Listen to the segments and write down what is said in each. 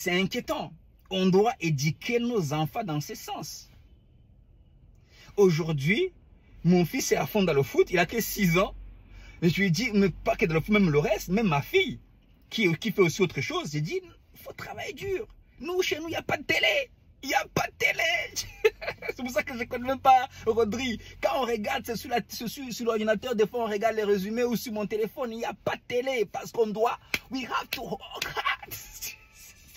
c'est inquiétant. On doit éduquer nos enfants dans ce sens. Aujourd'hui, mon fils est à fond dans le foot, il a que 6 ans. Mais je lui ai dit, mais pas que dans le foot, même le reste, même ma fille, qui fait aussi autre chose, j'ai dit, il faut travailler dur. Nous, chez nous, il n'y a pas de télé. Il n'y a pas de télé. C'est pour ça que je ne connais même pas Rodri. Quand on regarde, c'est sur l'ordinateur, des fois on regarde les résumés ou sur mon téléphone, il n'y a pas de télé parce qu'on doit, we have to work hard.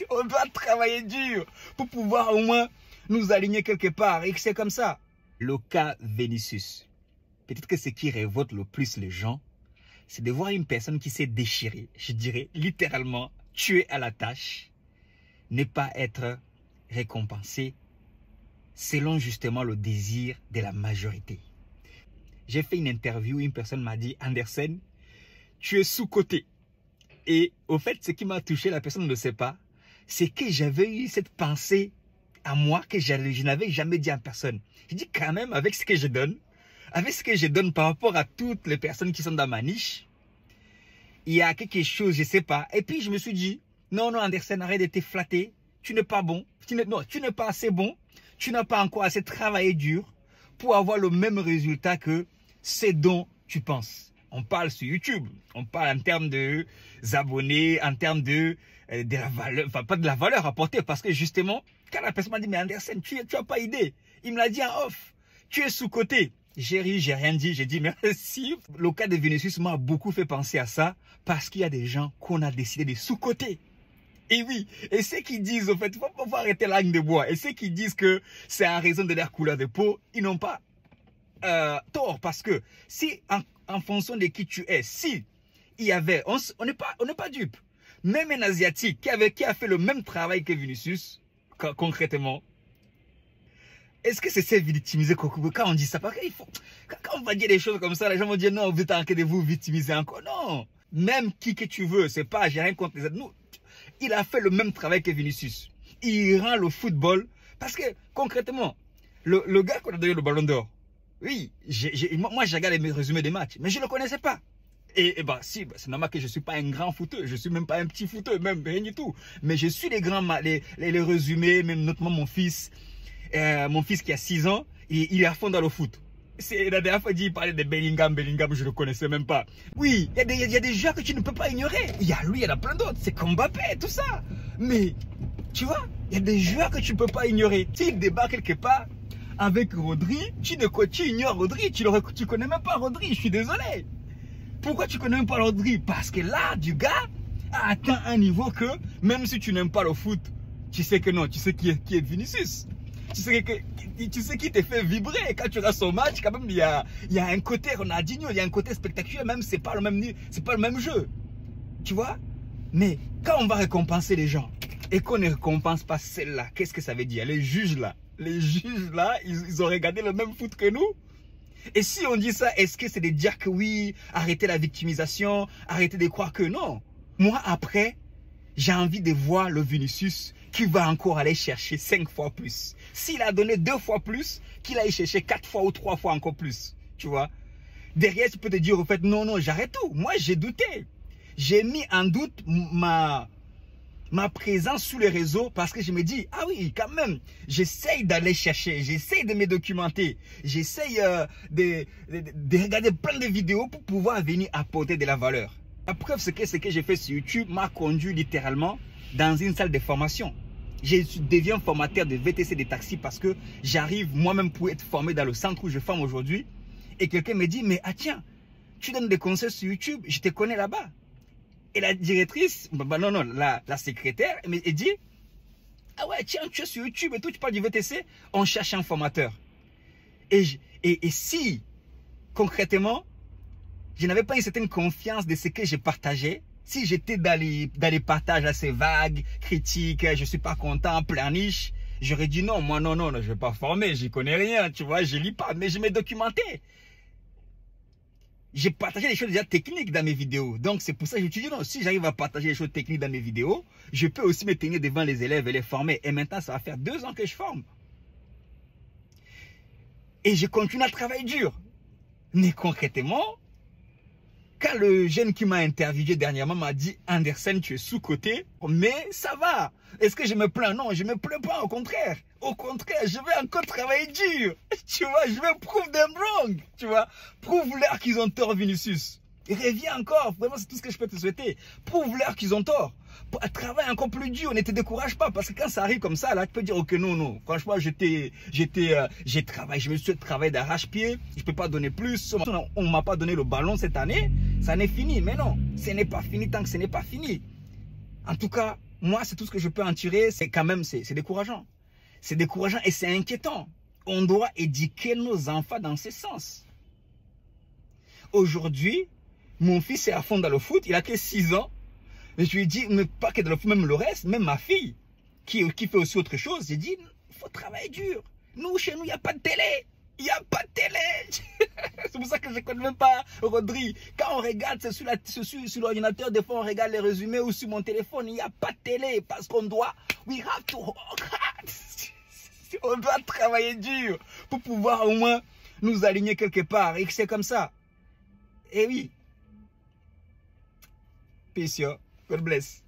On doit travailler dur pour pouvoir au moins nous aligner quelque part. Et c'est comme ça. Le cas Vinicius. Peut-être que ce qui révolte le plus les gens, c'est de voir une personne qui s'est déchirée, je dirais littéralement tuée à la tâche, ne pas être récompensée selon justement le désir de la majorité. J'ai fait une interview où une personne m'a dit, Anderson, tu es sous-coté. Et au fait, ce qui m'a touché, la personne ne le sait pas, c'est que j'avais eu cette pensée à moi que je n'avais jamais dit à personne. Je dis quand même, avec ce que je donne par rapport à toutes les personnes qui sont dans ma niche, il y a quelque chose, je ne sais pas. Et puis je me suis dit, non, Anderson, arrête de te flatter. Tu n'es pas bon. Tu n'es pas assez bon. Tu n'as pas encore assez travaillé dur pour avoir le même résultat que ce dont tu penses. On parle sur YouTube. On parle en termes de abonnés, en termes de la valeur, enfin pas de la valeur apportée. Parce que justement, quand la personne m'a dit, mais Anderson, tu n'as pas idée. Il me l'a dit en off. Tu es sous-coté. J'ai ri, j'ai rien dit. J'ai dit merci. Le cas de Vinicius m'a beaucoup fait penser à ça. Parce qu'il y a des gens qu'on a décidé de sous-coter. Et oui, et ceux qui disent, au fait, il faut arrêter la langue de bois. Et ceux qui disent que c'est en raison de leur couleur de peau, ils n'ont pas tort. Parce que si, en fonction de qui tu es, si il y avait, on n'est pas dupe. Même un Asiatique qui a fait le même travail que Vinicius, concrètement, est-ce que c'est victimiser quand on dit ça? Parce qu'il faut, quand on va dire des choses comme ça, les gens vont dire non, vous êtes en train de vous victimiser encore. Non, même qui que tu veux, c'est pas, j'ai rien contre les autres. Nous, il a fait le même travail que Vinicius. Il rend le football. Parce que, concrètement, le gars qu'on a donné le ballon d'or, oui, moi j'ai regardé mes résumés des matchs, mais je ne le connaissais pas. Et si, c'est normal que je ne suis pas un grand footeur, je ne suis même pas un petit footeur, même rien du tout. Mais je suis les résumés, même notamment mon fils qui a 6 ans, il est à fond dans le foot. La dernière fois, il parlait de Bellingham, je ne le connaissais même pas. Oui, il y a des joueurs que tu ne peux pas ignorer. Il y a lui, il y en a plein d'autres. C'est comme Mbappé, tout ça. Mais, tu vois, il y a des joueurs que tu ne peux pas ignorer. S'il débarque quelque part avec Rodri, tu ignores Rodri. Tu ne connais même pas Rodri, je suis désolé. Pourquoi tu ne connais même pas Rodri? Parce que là, du gars a atteint un niveau que, même si tu n'aimes pas le foot, tu sais que non, tu sais qui est Vinicius. Tu sais qui te fait vibrer quand tu regardes son match. Quand même, il y a un côté Ronaldinho, il y a un côté spectaculaire, même c'est pas le même jeu. Tu vois? Mais quand on va récompenser les gens et qu'on ne récompense pas celle-là, qu'est-ce que ça veut dire? Les juges là, ils ont regardé le même foot que nous. Et si on dit ça, est-ce que c'est de dire que oui, arrêtez la victimisation, arrêtez de croire que non? Moi, après, j'ai envie de voir le Vinicius qui va encore aller chercher 5 fois plus. S'il a donné 2 fois plus, qu'il aille chercher 4 fois ou 3 fois encore plus. Tu vois? Derrière, tu peux te dire, au fait, non, j'arrête tout. Moi, j'ai douté. J'ai mis en doute ma présence sur les réseaux parce que je me dis, ah oui, quand même, j'essaye d'aller chercher, j'essaye de me documenter, j'essaye de regarder plein de vidéos pour pouvoir venir apporter de la valeur. La preuve, c'est que ce que j'ai fait sur YouTube m'a conduit littéralement dans une salle de formation. Je deviens formateur de VTC des taxis parce que j'arrive moi-même pour être formé dans le centre où je forme aujourd'hui. Et quelqu'un me dit, mais ah tiens, tu donnes des conseils sur YouTube, je te connais là-bas. Et la directrice, la secrétaire, elle dit, ah ouais, tiens, tu es sur YouTube et tout, tu parles du VTC, on cherche un formateur. Et si, concrètement, je n'avais pas une certaine confiance de ce que je partageais, si j'étais dans les partages assez vagues, critiques, je ne suis pas content, pleurniche, j'aurais dit non, moi non, je ne vais pas former, je ne connais rien, tu vois, je ne lis pas, mais je m'ai documenté. J'ai partagé des choses déjà techniques dans mes vidéos. Donc c'est pour ça que je me suis dit non, si j'arrive à partager des choses techniques dans mes vidéos, je peux aussi me tenir devant les élèves et les former. Et maintenant, ça va faire 2 ans que je forme. Et je continue à travailler dur. Mais concrètement, Quand le jeune qui m'a interviewé dernièrement m'a dit « Anderson, tu es sous-coté, mais ça va. Est-ce que je me plains? Non, je ne me plains pas, au contraire. Au contraire, je vais encore travailler dur. Tu vois, je vais prove them wrong. Tu vois, prouve-leur qu'ils ont tort, Vinicius. Et reviens encore, vraiment, c'est tout ce que je peux te souhaiter. Prouve-leur qu'ils ont tort. Travaille encore plus dur, ne te décourage pas. Parce que quand ça arrive comme ça, là, tu peux dire, ok, non, non. Franchement, j'ai travaillé, je me suis travaillé d'arrache-pied. Je ne peux pas donner plus. On ne m'a pas donné le ballon cette année. Ça n'est fini. Mais non, ce n'est pas fini tant que ce n'est pas fini. En tout cas, moi, c'est tout ce que je peux en tirer. C'est quand même, c'est décourageant. C'est décourageant et c'est inquiétant. On doit éduquer nos enfants dans ce sens. Aujourd'hui, mon fils est à fond dans le foot. Il a que 6 ans. Et je lui ai dit, mais pas que dans le foot, même le reste, même ma fille, qui fait aussi autre chose, j'ai dit, il faut travailler dur. Nous, chez nous, il n'y a pas de télé. Il n'y a pas de télé. C'est pour ça que je ne connais même pas Rodri. Quand on regarde, c'est sur l'ordinateur, des fois on regarde les résumés ou sur mon téléphone, il n'y a pas de télé parce qu'on doit, we have to work hard. On doit travailler dur pour pouvoir au moins nous aligner quelque part. Et que c'est comme ça. Et oui. Peace, yo. God bless.